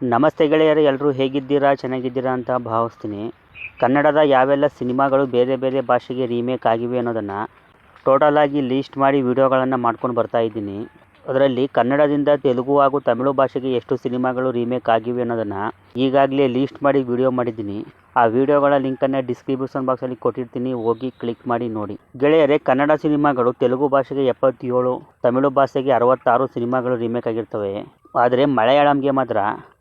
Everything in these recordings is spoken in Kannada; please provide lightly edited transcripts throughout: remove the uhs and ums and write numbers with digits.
ನಮಸ್ತೆ ಗೆಳೆಯರು, ಎಲ್ಲರೂ ಹೇಗಿದ್ದೀರಾ? ಚೆನ್ನಾಗಿದ್ದೀರಾ ಅಂತ ಭಾವಿಸ್ತೀನಿ. ಕನ್ನಡದ ಯಾವೆಲ್ಲ ಸಿನಿಮಾಗಳು ಬೇರೆ ಬೇರೆ ಭಾಷೆಗೆ ರೀಮೇಕ್ ಆಗಿವೆ ಅನ್ನೋದನ್ನು ಟೋಟಲಾಗಿ ಲೀಸ್ಟ್ ಮಾಡಿ ವಿಡಿಯೋಗಳನ್ನು ಮಾಡ್ಕೊಂಡು ಬರ್ತಾ ಇದ್ದೀನಿ. ಅದರಲ್ಲಿ ಕನ್ನಡದಿಂದ ತೆಲುಗು ಹಾಗೂ ತಮಿಳು ಭಾಷೆಗೆ ಎಷ್ಟು ಸಿನಿಮಾಗಳು ರೀಮೇಕ್ ಆಗಿವೆ ಅನ್ನೋದನ್ನು ಈಗಾಗಲೇ ಲೀಸ್ಟ್ ಮಾಡಿ ವಿಡಿಯೋ ಮಾಡಿದ್ದೀನಿ. ಆ ವಿಡಿಯೋಗಳ ಲಿಂಕನ್ನು ಡಿಸ್ಕ್ರಿಪ್ಷನ್ ಬಾಕ್ಸಲ್ಲಿ ಕೊಟ್ಟಿರ್ತೀನಿ, ಹೋಗಿ ಕ್ಲಿಕ್ ಮಾಡಿ ನೋಡಿ. ಗೆಳೆಯರೇ, ಕನ್ನಡ ಸಿನಿಮಾಗಳು ತೆಲುಗು ಭಾಷೆಗೆ 77, ತಮಿಳು ಭಾಷೆಗೆ 66 ಸಿನಿಮಾಗಳು ರೀಮೇಕ್ ಆಗಿರ್ತವೆ. ಆದರೆ ಮಲಯಾಳಂಗೆ ಮಾತ್ರ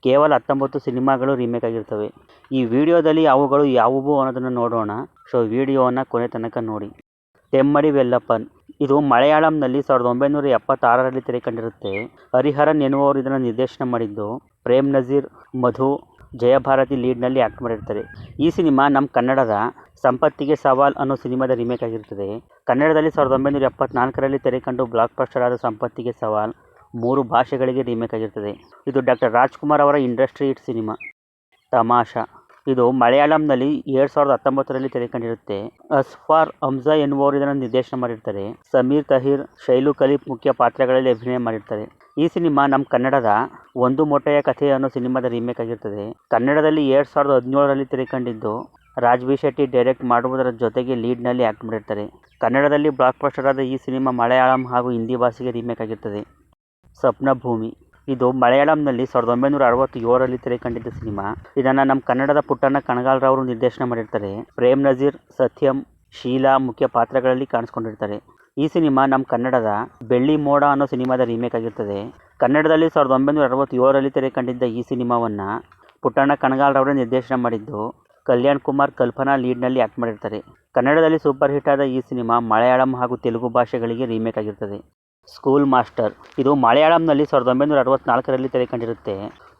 ಕೇವಲ 19 ಸಿನಿಮಾಗಳು ರೀಮೇಕ್ ಆಗಿರ್ತವೆ. ಈ ವಿಡಿಯೋದಲ್ಲಿ ಅವುಗಳು ಯಾವುವು ಅನ್ನೋದನ್ನು ನೋಡೋಣ. ಸೊ ವಿಡಿಯೋವನ್ನು ಕೊನೆ ತನಕ ನೋಡಿ. ತೆಮ್ಮಡಿ ವೆಲ್ಲಪ್ಪನ್ ಇದು ಮಲಯಾಳಂನಲ್ಲಿ 1976ರಲ್ಲಿ ತೆರೆಕಂಡಿರುತ್ತೆ. ಹರಿಹರನ್ ಎನ್ನುವವರು ಇದನ್ನು ನಿರ್ದೇಶನ ಮಾಡಿದ್ದು. ಪ್ರೇಮ್ ನಜೀರ್, ಮಧು, ಜಯಭಾರತಿ ಲೀಡ್ನಲ್ಲಿ ಆ್ಯಕ್ಟ್ ಮಾಡಿರ್ತಾರೆ. ಈ ಸಿನಿಮಾ ನಮ್ಮ ಕನ್ನಡದ ಸಂಪತ್ತಿಗೆ ಸವಾಲ್ ಅನ್ನೋ ಸಿನಿಮಾದ ರೀಮೇಕ್ ಆಗಿರ್ತದೆ. ಕನ್ನಡದಲ್ಲಿ 1974ರಲ್ಲಿ ತೆರೆಕಂಡು ಬ್ಲಾಕ್ ಬಸ್ಟರ್ ಆದ ಸಂಪತ್ತಿಗೆ ಸವಾಲ್ 3 ಭಾಷೆಗಳಿಗೆ ರೀಮೇಕ್ ಆಗಿರ್ತದೆ. ಇದು ಡಾಕ್ಟರ್ ರಾಜ್ಕುಮಾರ್ ಅವರ ಇಂಡಸ್ಟ್ರಿ ಹಿಟ್ ಸಿನಿಮಾ. ತಮಾಷಾ ಇದು ಮಲಯಾಳಂನಲ್ಲಿ 2019ರಲ್ಲಿ ತೆರೆಕಂಡಿರುತ್ತೆ. ಅಸ್ಫಾರ್ ಹಮ್ಜಾ ಎನ್ನುವವರು ಇದನ್ನು ನಿರ್ದೇಶನ ಮಾಡಿರ್ತಾರೆ. ಸಮೀರ್ ತಹೀರ್, ಶೈಲು ಖಲೀಫ್ ಮುಖ್ಯ ಪಾತ್ರಗಳಲ್ಲಿ ಅಭಿನಯ ಮಾಡಿರ್ತಾರೆ. ಈ ಸಿನಿಮಾ ನಮ್ಮ ಕನ್ನಡದ ಒಂದು ಮೊಟ್ಟೆಯ ಕಥೆ ಅನ್ನೋ ಸಿನಿಮಾದ ರೀಮೇಕ್ ಆಗಿರ್ತದೆ. ಕನ್ನಡದಲ್ಲಿ 2017ರಲ್ಲಿ ತೆರೆಕಂಡಿದ್ದು. ರಾಜ್ಬಿ ಶೆಟ್ಟಿ ಡೈರೆಕ್ಟ್ ಮಾಡುವುದರ ಜೊತೆಗೆ ಲೀಡ್ನಲ್ಲಿ ಆ್ಯಕ್ಟ್ ಮಾಡಿರ್ತಾರೆ. ಕನ್ನಡದಲ್ಲಿ ಬ್ಲಾಕ್ ಬಸ್ಟರ್ ಆದ ಈ ಸಿನಿಮಾ ಮಲಯಾಳಂ ಹಾಗೂ ಹಿಂದಿ ಭಾಷೆಗೆ ರೀಮೇಕ್ ಆಗಿರ್ತದೆ. ಸ್ವಪ್ನಭೂಮಿ ಇದು ಮಲಯಾಳಂನಲ್ಲಿ 1967ರಲ್ಲಿ ತೆರೆಕಂಡಿದ್ದ ಸಿನಿಮಾ. ಇದನ್ನು ನಮ್ಮ ಕನ್ನಡದ ಪುಟ್ಟಣ್ಣ ಕಣಗಾಲ್ರವರು ನಿರ್ದೇಶನ ಮಾಡಿರ್ತಾರೆ. ಪ್ರೇಮ್ ನಜೀರ್, ಸತ್ಯಂ, ಶೀಲಾ ಮುಖ್ಯ ಪಾತ್ರಗಳಲ್ಲಿ ಕಾಣಿಸ್ಕೊಂಡಿರ್ತಾರೆ. ಈ ಸಿನಿಮಾ ನಮ್ಮ ಕನ್ನಡದ ಬೆಳ್ಳಿ ಮೋಡ ಅನ್ನೋ ಸಿನಿಮಾದ ರೀಮೇಕ್ ಆಗಿರ್ತದೆ. ಕನ್ನಡದಲ್ಲಿ 1967ರಲ್ಲಿ ತೆರೆಕಂಡಿದ್ದ ಈ ಸಿನಿಮಾವನ್ನು ಪುಟ್ಟಣ್ಣ ಕಣಗಾಲ್ರವರೇ ನಿರ್ದೇಶನ ಮಾಡಿದ್ದು. ಕಲ್ಯಾಣ್ ಕುಮಾರ್, ಕಲ್ಪನಾ ಲೀಡ್ನಲ್ಲಿ ಆ್ಯಕ್ಟ್ ಮಾಡಿರ್ತಾರೆ. ಕನ್ನಡದಲ್ಲಿ ಸೂಪರ್ ಹಿಟ್ ಆದ ಈ ಸಿನಿಮಾ ಮಲಯಾಳಂ ಹಾಗೂ ತೆಲುಗು ಭಾಷೆಗಳಿಗೆ ರೀಮೇಕ್ ಆಗಿರ್ತದೆ. ಸ್ಕೂಲ್ ಮಾಸ್ಟರ್ ಇದು ಮಲಯಾಳಂನಲ್ಲಿ 1964ರಲ್ಲಿ ತೆರೆಕಂಡಿರುತ್ತೆ.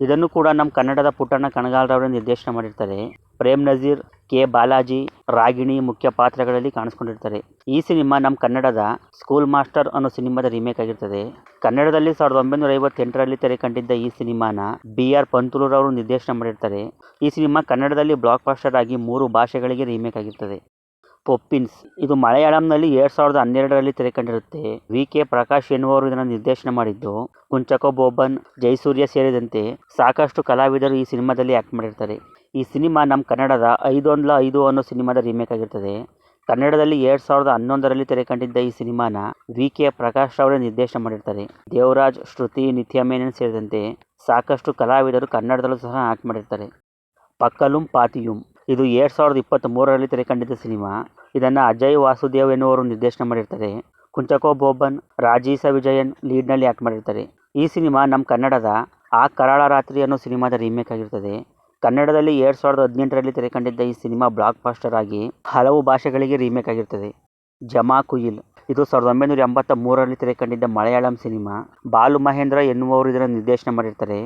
ಇದನ್ನು ಕೂಡ ನಮ್ಮ ಕನ್ನಡದ ಪುಟ್ಟಣ್ಣ ಕಣಗಾಲ್ರವರೇ ನಿರ್ದೇಶನ ಮಾಡಿರ್ತಾರೆ. ಪ್ರೇಮ್ ನಜೀರ್, ಕೆ ಬಾಲಾಜಿ, ರಾಗಿಣಿ ಮುಖ್ಯ ಪಾತ್ರಗಳಲ್ಲಿ ಕಾಣಿಸ್ಕೊಂಡಿರ್ತಾರೆ. ಈ ಸಿನಿಮಾ ನಮ್ಮ ಕನ್ನಡದ ಸ್ಕೂಲ್ ಮಾಸ್ಟರ್ ಅನ್ನೋ ಸಿನಿಮಾದ ರೀಮೇಕ್ ಆಗಿರ್ತದೆ. ಕನ್ನಡದಲ್ಲಿ 1958ರಲ್ಲಿ ತೆರೆಕಂಡಿದ್ದ ಈ ಸಿನಿಮಾನ BR ಪಂತುಲುರವರು ನಿರ್ದೇಶನ ಮಾಡಿರ್ತಾರೆ. ಈ ಸಿನಿಮಾ ಕನ್ನಡದಲ್ಲಿ ಬ್ಲಾಕ್ ಬಸ್ಟರ್ ಆಗಿ 3 ಭಾಷೆಗಳಿಗೆ ರೀಮೇಕ್ ಆಗಿರ್ತದೆ. ಪೊಪ್ಪಿನ್ಸ್ ಇದು ಮಲಯಾಳಂನಲ್ಲಿ 2012ರಲ್ಲಿ ತೆರೆಕಂಡಿರುತ್ತೆ. VK ಪ್ರಕಾಶ್ ಎನ್ನುವರು ಇದನ್ನು ನಿರ್ದೇಶನ ಮಾಡಿದ್ದು. ಕುಂಚಕೋ ಬೋಬನ್, ಜಯಸೂರ್ಯ ಸೇರಿದಂತೆ ಸಾಕಷ್ಟು ಕಲಾವಿದರು ಈ ಸಿನಿಮಾದಲ್ಲಿ ಆ್ಯಕ್ಟ್ ಮಾಡಿರ್ತಾರೆ. ಈ ಸಿನಿಮಾ ನಮ್ಮ ಕನ್ನಡದ 5 ಅನ್ನೋ ಸಿನಿಮಾದ ರೀಮೇಕ್ ಆಗಿರ್ತದೆ. ಕನ್ನಡದಲ್ಲಿ 2011ರಲ್ಲಿ ತೆರೆಕಂಡಿದ್ದ ಈ ಸಿನಿಮಾನ VK ಪ್ರಕಾಶ್ ಅವರೇ ನಿರ್ದೇಶನ ಮಾಡಿರ್ತಾರೆ. ದೇವರಾಜ್, ಶ್ರುತಿ, ನಿತ್ಯ ಮೆನನ್ ಸೇರಿದಂತೆ ಸಾಕಷ್ಟು ಕಲಾವಿದರು ಕನ್ನಡದಲ್ಲೂ ಸಹ ಆ್ಯಕ್ಟ್ ಮಾಡಿರ್ತಾರೆ. ಪಕ್ಕಲುಂ ಪಾತಿಯುಂ ಇದು 2023ರಲ್ಲಿ ತೆರೆಕಂಡಿದ್ದ ಸಿನಿಮಾ. ಇದನ್ನು ಅಜಯ್ ವಾಸುದೇವ್ ಎನ್ನುವರು ನಿರ್ದೇಶನ ಮಾಡಿರ್ತಾರೆ. ಕುಂಚಕೋ ಬೋಬನ್, ರಾಜೀಸ ವಿಜಯನ್ ಲೀಡ್ನಲ್ಲಿ ಆ್ಯಕ್ಟ್ ಮಾಡಿರ್ತಾರೆ. ಈ ಸಿನಿಮಾ ನಮ್ಮ ಕನ್ನಡದ ಆ ಕರಾಳ ರಾತ್ರಿ ಅನ್ನೋ ಸಿನಿಮಾದ ರೀಮೇಕ್ ಆಗಿರ್ತದೆ. ಕನ್ನಡದಲ್ಲಿ 2018ರಲ್ಲಿ ತೆರೆಕಂಡಿದ್ದ ಈ ಸಿನಿಮಾ ಬ್ಲಾಕ್ ಬಸ್ಟರ್ ಆಗಿ ಹಲವು ಭಾಷೆಗಳಿಗೆ ರೀಮೇಕ್ ಆಗಿರ್ತದೆ. ಜಮಾ ಕುಯಿಲ್ ಇದು 1983ರಲ್ಲಿ ತೆರೆಕಂಡಿದ್ದ ಮಲಯಾಳಂ ಸಿನಿಮಾ. ಬಾಲು ಮಹೇಂದ್ರ ಎನ್ನುವರು ಇದನ್ನು ನಿರ್ದೇಶನ ಮಾಡಿರ್ತಾರೆ.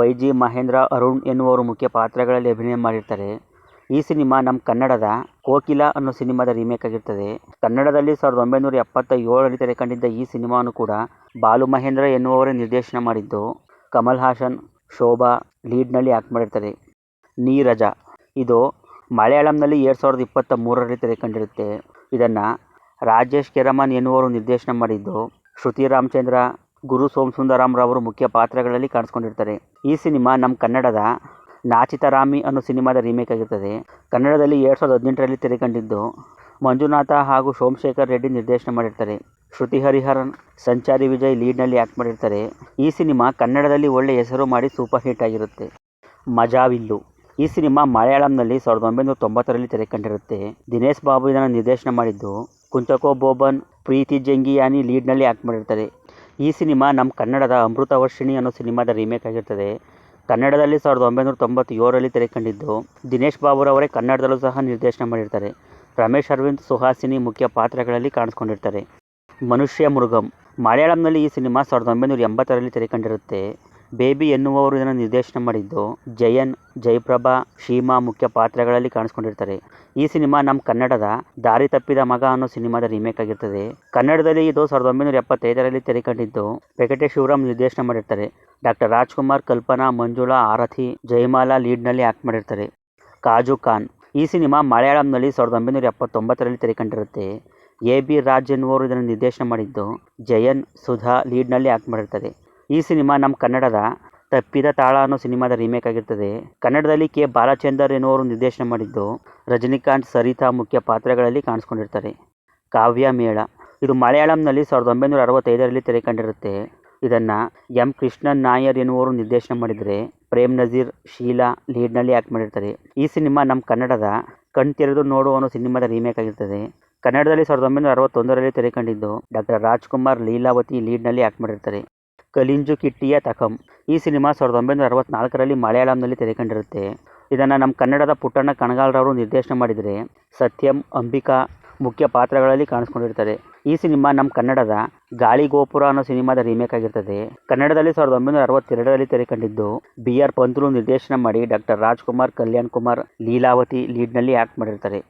YG ಮಹೇಂದ್ರ, ಅರುಣ್ ಎನ್ನುವರು ಮುಖ್ಯ ಪಾತ್ರಗಳಲ್ಲಿ ಅಭಿನಯ ಮಾಡಿರ್ತಾರೆ. ಈ ಸಿನಿಮಾ ನಮ್ಮ ಕನ್ನಡದ ಕೋಕಿಲ ಅನ್ನೋ ಸಿನಿಮಾದ ರೀಮೇಕ್ ಆಗಿರ್ತದೆ. ಕನ್ನಡದಲ್ಲಿ 1977ರಲ್ಲಿ ತೆರೆಕಂಡಿದ್ದ ಈ ಸಿನಿಮಾವನ್ನು ಕೂಡ ಬಾಲು ಮಹೇಂದ್ರ ಎನ್ನುವವರೇ ನಿರ್ದೇಶನ ಮಾಡಿದ್ದು. ಕಮಲ್ ಹಾಸನ್, ಶೋಭಾ ಲೀಡ್ನಲ್ಲಿ ಆ್ಯಕ್ಟ್ ಮಾಡಿರ್ತಾರೆ. ನೀರಜ ಇದು ಮಲಯಾಳಂನಲ್ಲಿ 2023ರಲ್ಲಿ ತೆರೆಕಂಡಿರುತ್ತೆ. ಇದನ್ನು ರಾಜೇಶ್ ಕೆರಮನ್ ಎನ್ನುವರು ನಿರ್ದೇಶನ ಮಾಡಿದ್ದು. ಶ್ರುತಿ ರಾಮಚಂದ್ರ, ಗುರು ಸೋಮಸುಂದರಂ ರವರು ಮುಖ್ಯ ಪಾತ್ರಗಳಲ್ಲಿ ಕಾಣಿಸ್ಕೊಂಡಿರ್ತಾರೆ. ಈ ಸಿನಿಮಾ ನಮ್ಮ ಕನ್ನಡದ ನಾಚಿತರಾಮಿ ಅನ್ನೋ ಸಿನಿಮಾದ ರೀಮೇಕ್ ಆಗಿರ್ತದೆ. ಕನ್ನಡದಲ್ಲಿ 2018ರಲ್ಲಿ ತೆರೆಕಂಡಿದ್ದು. ಮಂಜುನಾಥ ಹಾಗೂ ಸೋಮಶೇಖರ್ ರೆಡ್ಡಿ ನಿರ್ದೇಶನ ಮಾಡಿರ್ತಾರೆ. ಶ್ರುತಿ ಹರಿಹರನ್, ಸಂಚಾರಿ ವಿಜಯ್ ಲೀಡ್ನಲ್ಲಿ ಆ್ಯಕ್ಟ್ ಮಾಡಿರ್ತಾರೆ. ಈ ಸಿನಿಮಾ ಕನ್ನಡದಲ್ಲಿ ಒಳ್ಳೆ ಹೆಸರು ಮಾಡಿ ಸೂಪರ್ ಹಿಟ್ ಆಗಿರುತ್ತೆ. ಮಜಾವಿಲ್ಲು ಈ ಸಿನಿಮಾ ಮಲಯಾಳಂನಲ್ಲಿ 1990ರಲ್ಲಿ ತೆರೆಕಂಡಿರುತ್ತೆ. ದಿನೇಶ್ ಬಾಬು ಇದನ್ನು ನಿರ್ದೇಶನ ಮಾಡಿದ್ದು. ಕುಂಚಕೋ ಬೋಬನ್, ಪ್ರೀತಿ ಜಂಗಿಯಾನಿ ಲೀಡ್ನಲ್ಲಿ ಆ್ಯಕ್ಟ್ ಮಾಡಿರ್ತಾರೆ. ಈ ಸಿನಿಮಾ ನಮ್ಮ ಕನ್ನಡದ ಅಮೃತವರ್ಷಿಣಿ ಅನ್ನೋ ಸಿನಿಮಾದ ರೀಮೇಕ್ ಆಗಿರ್ತದೆ. ಕನ್ನಡದಲ್ಲಿ 1997ರಲ್ಲಿ ತೆರೆಕಂಡಿದ್ದು. ದಿನೇಶ್ ಬಾಬುರವರೇ ಕನ್ನಡದಲ್ಲೂ ಸಹ ನಿರ್ದೇಶನ ಮಾಡಿರ್ತಾರೆ. ರಮೇಶ್ ಅರವಿಂದ್, ಸುಹಾಸಿನಿ ಮುಖ್ಯ ಪಾತ್ರಗಳಲ್ಲಿ ಕಾಣಿಸ್ಕೊಂಡಿರ್ತಾರೆ. ಮನುಷ್ಯ ಮೃಗಂ ಮಲಯಾಳಂನಲ್ಲಿ ಈ ಸಿನಿಮಾ 1980ರಲ್ಲಿ ತೆರೆಕಂಡಿರುತ್ತೆ. ಬೇಬಿ ಎನ್ನುವವರು ಇದನ್ನು ನಿರ್ದೇಶನ ಮಾಡಿದ್ದು. ಜಯನ್, ಜಯಪ್ರಭಾ, ಶೀಮಾ ಮುಖ್ಯ ಪಾತ್ರಗಳಲ್ಲಿ ಕಾಣಿಸ್ಕೊಂಡಿರ್ತಾರೆ. ಈ ಸಿನಿಮಾ ನಮ್ಮ ಕನ್ನಡದ ದಾರಿ ತಪ್ಪಿದ ಮಗ ಅನ್ನೋ ಸಿನಿಮಾದ ರೀಮೇಕ್ ಆಗಿರ್ತದೆ. ಕನ್ನಡದಲ್ಲಿ ಇದು 1975ರಲ್ಲಿ ತೆರೆಕಂಡಿದ್ದು. ವೆಂಕಟೇಶ್ ಶಿವರಾಮ್ ನಿರ್ದೇಶನ ಮಾಡಿರ್ತಾರೆ. ಡಾಕ್ಟರ್ ರಾಜ್ಕುಮಾರ್, ಕಲ್ಪನಾ, ಮಂಜುಳಾ, ಆರತಿ, ಜಯಮಾಲಾ ಲೀಡ್ನಲ್ಲಿ ಆ್ಯಕ್ಟ್ ಮಾಡಿರ್ತಾರೆ. ಕಾಜು ಖಾನ್ ಈ ಸಿನಿಮಾ ಮಲಯಾಳಂನಲ್ಲಿ 1979ರಲ್ಲಿ ತೆರೆಕಂಡಿರುತ್ತೆ. AB ರಾಜ್ ಎನ್ನುವರು ಇದನ್ನು ನಿರ್ದೇಶನ ಮಾಡಿದ್ದು. ಜಯನ್, ಸುಧಾ ಲೀಡ್ನಲ್ಲಿ ಆ್ಯಕ್ಟ್ ಮಾಡಿರ್ತಾರೆ. ಈ ಸಿನಿಮಾ ನಮ್ಮ ಕನ್ನಡದ ತಪ್ಪಿದ ತಾಳ ಅನ್ನೋ ಸಿನಿಮಾದ ರೀಮೇಕ್ ಆಗಿರ್ತದೆ. ಕನ್ನಡದಲ್ಲಿ ಕೆ ಬಾಲಚಂದರ್ ಎನ್ನುವರು ನಿರ್ದೇಶನ ಮಾಡಿದ್ದು, ರಜನಿಕಾಂತ್, ಸರಿತಾ ಮುಖ್ಯ ಪಾತ್ರಗಳಲ್ಲಿ ಕಾಣಿಸ್ಕೊಂಡಿರ್ತಾರೆ. ಕಾವ್ಯ ಮೇಳ ಇದು ಮಲಯಾಳಂನಲ್ಲಿ 1965ರಲ್ಲಿ ತೆರೆ ಕಂಡಿರುತ್ತೆ. ಇದನ್ನು ಎಂ ಕೃಷ್ಣನ್ ನಾಯರ್ ಎನ್ನುವರು ನಿರ್ದೇಶನ ಮಾಡಿದರೆ, ಪ್ರೇಮ್ ನಜೀರ್, ಶೀಲಾ ಲೀಡ್ನಲ್ಲಿ ಆ್ಯಕ್ಟ್ ಮಾಡಿರ್ತಾರೆ. ಈ ಸಿನಿಮಾ ನಮ್ಮ ಕನ್ನಡದ ಕಣ್ತೆರೆದು ನೋಡು ಅನ್ನೋ ಸಿನಿಮಾದ ರೀಮೇಕ್ ಆಗಿರ್ತದೆ. ಕನ್ನಡದಲ್ಲಿ 1961ರಲ್ಲಿ ತೆರೆ ಕಂಡಿದ್ದು, ಡಾಕ್ಟರ್ ರಾಜ್ಕುಮಾರ್, ಲೀಲಾವತಿ ಲೀಡ್ನಲ್ಲಿ ಆ್ಯಕ್ಟ್ ಮಾಡಿರ್ತಾರೆ. ಕಲಿಂಜು ಕಿಟ್ಟಿಯ ತಕಂ ಈ ಸಿನಿಮಾ 1964ರಲ್ಲಿ ಮಲಯಾಳಂನಲ್ಲಿ ತೆರೆ ಕಂಡಿರುತ್ತೆ. ಇದನ್ನು ನಮ್ಮ ಕನ್ನಡದ ಪುಟ್ಟಣ್ಣ ಕಣಗಾಲ್ರವರು ನಿರ್ದೇಶನ ಮಾಡಿದರೆ, ಸತ್ಯಂ, ಅಂಬಿಕಾ ಮುಖ್ಯ ಪಾತ್ರಗಳಲ್ಲಿ ಕಾಣಿಸ್ಕೊಂಡಿರ್ತಾರೆ. ಈ ಸಿನಿಮಾ ನಮ್ಮ ಕನ್ನಡದ ಗಾಳಿಗೋಪುರ ಅನ್ನೋ ಸಿನಿಮಾದ ರೀಮೇಕ್ ಆಗಿರ್ತದೆ. ಕನ್ನಡದಲ್ಲಿ 1962ರಲ್ಲಿ ತೆರೆ ಕಂಡಿದ್ದು, ಬಿ ಆರ್ ಪಂತುಲು ನಿರ್ದೇಶನ ಮಾಡಿ, ಡಾಕ್ಟರ್ ರಾಜ್ಕುಮಾರ್, ಕಲ್ಯಾಣ್ ಕುಮಾರ್, ಲೀಲಾವತಿ ಲೀಡ್ನಲ್ಲಿ ಆ್ಯಕ್ಟ್ ಮಾಡಿರ್ತಾರೆ.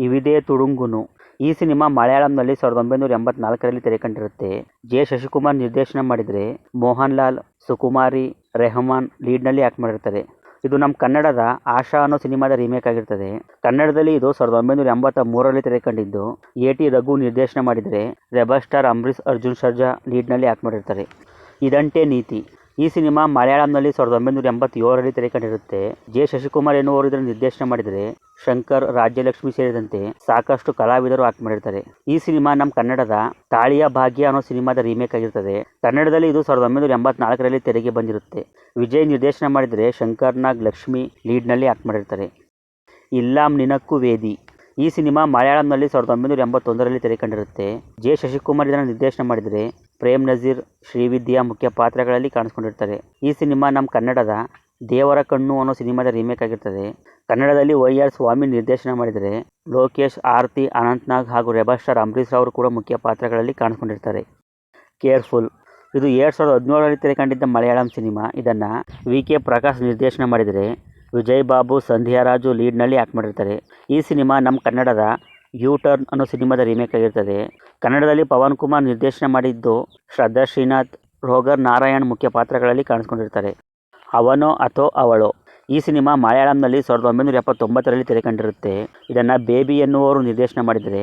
ಇವಿದೇ ತುಡುಂಗುನು ಈ ಸಿನಿಮಾ ಮಲಯಾಳಂನಲ್ಲಿ 1984ರಲ್ಲಿ ತೆರೆ ಕಂಡಿರುತ್ತೆ. ಜೆ ಶಶಿಕುಮಾರ್ ನಿರ್ದೇಶನ ಮಾಡಿದರೆ, ಮೋಹನ್ ಲಾಲ್, ಸುಕುಮಾರಿ, ರೆಹಮಾನ್ ಲೀಡ್ನಲ್ಲಿ ಆ್ಯಕ್ಟ್ ಮಾಡಿರ್ತಾರೆ. ಇದು ನಮ್ಮ ಕನ್ನಡದ ಆಶಾ ಅನ್ನೋ ಸಿನಿಮಾದ ರೀಮೇಕ್ ಆಗಿರ್ತದೆ. ಕನ್ನಡದಲ್ಲಿ ಇದು 1983ರಲ್ಲಿ ತೆರೆ ಕಂಡಿದ್ದು, ಎ ಟಿ ರಘು ನಿರ್ದೇಶನ ಮಾಡಿದರೆ, ರೆಬಲ್ ಸ್ಟಾರ್ ಅಂಬರೀಷ್, ಅರ್ಜುನ್ ಸರ್ಜಾ ಲೀಡ್ನಲ್ಲಿ ಆ್ಯಕ್ಟ್ ಮಾಡಿರ್ತಾರೆ. ಇದಂಟೆ ನೀತಿ ಈ ಸಿನಿಮಾ ಮಲಯಾಳಂನಲ್ಲಿ 1987ರಲ್ಲಿ ತೆರೆ ಕಂಡಿರುತ್ತೆ. ಜೆ ಶಶಿಕುಮಾರ್ ಎನ್ನುವರು ಇದನ್ನು ನಿರ್ದೇಶನ ಮಾಡಿದರೆ, ಶಂಕರ್, ರಾಜ್ಯಲಕ್ಷ್ಮಿ ಸೇರಿದಂತೆ ಸಾಕಷ್ಟು ಕಲಾವಿದರು ಆ್ಯಕ್ಟ್ ಮಾಡಿರ್ತಾರೆ. ಈ ಸಿನಿಮಾ ನಮ್ಮ ಕನ್ನಡದ ತಾಳಿಯ ಭಾಗ್ಯ ಅನ್ನೋ ಸಿನಿಮಾದ ರೀಮೇಕ್ ಆಗಿರ್ತದೆ. ಕನ್ನಡದಲ್ಲಿ ಇದು 1984ರಲ್ಲಿ ತೆರೆಗೆ ಬಂದಿರುತ್ತೆ. ವಿಜಯ್ ನಿರ್ದೇಶನ ಮಾಡಿದರೆ, ಶಂಕರ್ ನಾಗ್, ಲಕ್ಷ್ಮಿ ಲೀಡ್ನಲ್ಲಿ ಆ್ಯಕ್ಟ್ ಮಾಡಿರ್ತಾರೆ. ಇಲ್ಲಾಂ ನಿನಕ್ಕೂ ವೇದಿ ಈ ಸಿನಿಮಾ ಮಲಯಾಳಂನಲ್ಲಿ 1981ರಲ್ಲಿ ತೆರೆ ಕಂಡಿರುತ್ತೆ. ಜೆ ಶಶಿಕುಮಾರ್ ಇದನ್ನು ನಿರ್ದೇಶನ ಮಾಡಿದರೆ, ಪ್ರೇಮ್ ನಜೀರ್, ಶ್ರೀವಿದ್ಯಾ ಮುಖ್ಯ ಪಾತ್ರಗಳಲ್ಲಿ ಕಾಣಿಸ್ಕೊಂಡಿರ್ತಾರೆ. ಈ ಸಿನಿಮಾ ನಮ್ಮ ಕನ್ನಡದ ದೇವರ ಕಣ್ಣು ಅನ್ನೋ ಸಿನಿಮಾದ ರೀಮೇಕ್ ಆಗಿರ್ತದೆ. ಕನ್ನಡದಲ್ಲಿ ವೈ ಆರ್ ಸ್ವಾಮಿ ನಿರ್ದೇಶನ ಮಾಡಿದರೆ, ಲೋಕೇಶ್, ಆರತಿ, ಅನಂತ್ನಾಗ್ ಹಾಗೂ ರೆಬಲ್ ಸ್ಟಾರ್ ಅಂಬರೀಷ್ ಅವರು ಕೂಡ ಮುಖ್ಯ ಪಾತ್ರಗಳಲ್ಲಿ ಕಾಣಿಸ್ಕೊಂಡಿರ್ತಾರೆ. ಕೇರ್ಫುಲ್ ಇದು 2017ರಲ್ಲಿ ತೆರೆ ಕಂಡಿದ್ದ ಮಲಯಾಳಂ ಸಿನಿಮಾ. ಇದನ್ನು ವಿ ಕೆ ಪ್ರಕಾಶ್ ನಿರ್ದೇಶನ ಮಾಡಿದರೆ, ವಿಜಯ್ ಬಾಬು, ಸಂಧ್ಯಾ ರಾಜು ಲೀಡ್ನಲ್ಲಿ ಆ್ಯಕ್ಟ್ ಮಾಡಿರ್ತಾರೆ. ಈ ಸಿನಿಮಾ ನಮ್ಮ ಕನ್ನಡದ ಯು ಟರ್ನ್ ಅನ್ನೋ ಸಿನಿಮಾದ ರೀಮೇಕ್ ಆಗಿರ್ತದೆ. ಕನ್ನಡದಲ್ಲಿ ಪವನ್ ಕುಮಾರ್ ನಿರ್ದೇಶನ ಮಾಡಿದ್ದು, ಶ್ರದ್ಧಾ ಶ್ರೀನಾಥ್, ರೋಗರ್ ನಾರಾಯಣ್ ಮುಖ್ಯ ಪಾತ್ರಗಳಲ್ಲಿ ಕಾಣಿಸ್ಕೊಂಡಿರ್ತಾರೆ. ಅವನೋ ಅಥೋ ಅವಳೋ ಈ ಸಿನಿಮಾ ಮಲಯಾಳಂನಲ್ಲಿ 1979ರಲ್ಲಿ ತೆರೆ ಕಂಡಿರುತ್ತೆ. ಇದನ್ನು ಬೇಬಿ ಎನ್ನುವರು ನಿರ್ದೇಶನ ಮಾಡಿದರೆ,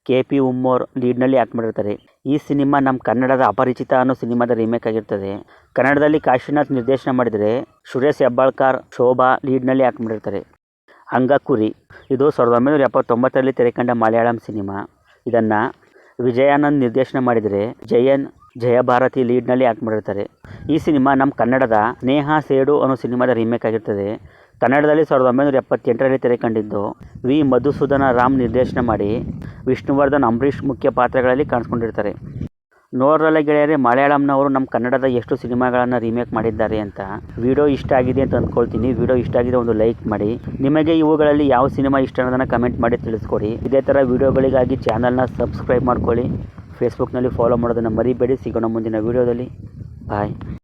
ಕೆ ಪಿ ಉಮ್ಮೋರ್ ಲೀಡ್ನಲ್ಲಿ ಆ್ಯಕ್ಟ್ ಮಾಡಿರ್ತಾರೆ. ಈ ಸಿನಿಮಾ ನಮ್ಮ ಕನ್ನಡದ ಅಪರಿಚಿತ ಅನ್ನೋ ಸಿನಿಮಾದ ರೀಮೇಕ್ ಆಗಿರ್ತದೆ. ಕನ್ನಡದಲ್ಲಿ ಕಾಶಿನಾಥ್ ನಿರ್ದೇಶನ ಮಾಡಿದರೆ, ಸುರೇಶ್ ಹೆಬ್ಬಾಳ್ಕರ್, ಶೋಭಾ ಲೀಡ್ನಲ್ಲಿ ಆ್ಯಕ್ಟ್ ಮಾಡಿರ್ತಾರೆ. ಅಂಗಕುರಿ ಇದು 1979ರಲ್ಲಿ ತೆರೆ ಕಂಡ ಮಲಯಾಳಂ ಸಿನಿಮಾ. ಇದನ್ನು ವಿಜಯಾನಂದ್ ನಿರ್ದೇಶನ ಮಾಡಿದರೆ, ಜಯನ್, ಜಯಭಾರತಿ ಲೀಡ್ನಲ್ಲಿ ಆ್ಯಕ್ಟ್ ಮಾಡಿರ್ತಾರೆ. ಈ ಸಿನಿಮಾ ನಮ್ಮ ಕನ್ನಡದ ಸ್ನೇಹ ಸೇಡು ಅನ್ನೋ ಸಿನಿಮಾದ ರೀಮೇಕ್ ಆಗಿರ್ತದೆ. ಕನ್ನಡದಲ್ಲಿ 1978ರಲ್ಲಿ ತೆರೆ ಕಂಡಿದ್ದು, ವಿ ಮಧುಸೂದನ ರಾಮ್ ನಿರ್ದೇಶನ ಮಾಡಿ, ವಿಷ್ಣುವರ್ಧನ್, ಅಂಬರೀಷ್ ಮುಖ್ಯ ಪಾತ್ರಗಳಲ್ಲಿ ಕಾಣಿಸ್ಕೊಂಡಿರ್ತಾರೆ. ನೋಡ್ರಲ್ಲ ಗೆಳೆಯರೆ, ಮಲಯಾಳಂನವರು ನಮ್ಮ ಕನ್ನಡದ ಎಷ್ಟು ಸಿನಿಮಾಗಳನ್ನು ರೀಮೇಕ್ ಮಾಡಿದ್ದಾರೆ ಅಂತ. ವಿಡಿಯೋ ಇಷ್ಟ ಆಗಿದೆ ಅಂತ ಅಂದ್ಕೊಳ್ತೀನಿ. ವಿಡಿಯೋ ಇಷ್ಟ ಆಗಿದೆ ಒಂದು ಲೈಕ್ ಮಾಡಿ. ನಿಮಗೆ ಇವುಗಳಲ್ಲಿ ಯಾವ ಸಿನಿಮಾ ಇಷ್ಟ ಅನ್ನೋದನ್ನು ಕಮೆಂಟ್ ಮಾಡಿ ತಿಳಿಸ್ಕೊಡಿ. ಇದೇ ಥರ ವಿಡಿಯೋಗಳಿಗಾಗಿ ಚಾನಲ್ನ ಸಬ್ಸ್ಕ್ರೈಬ್ ಮಾಡ್ಕೊಳ್ಳಿ. ಫೇಸ್ಬುಕ್ನಲ್ಲಿ ಫಾಲೋ ಮಾಡೋದನ್ನು ಮರಿಬೇಡಿ. ಸಿಗೋಣ ಮುಂದಿನ ವಿಡಿಯೋದಲ್ಲಿ. ಬಾಯ್.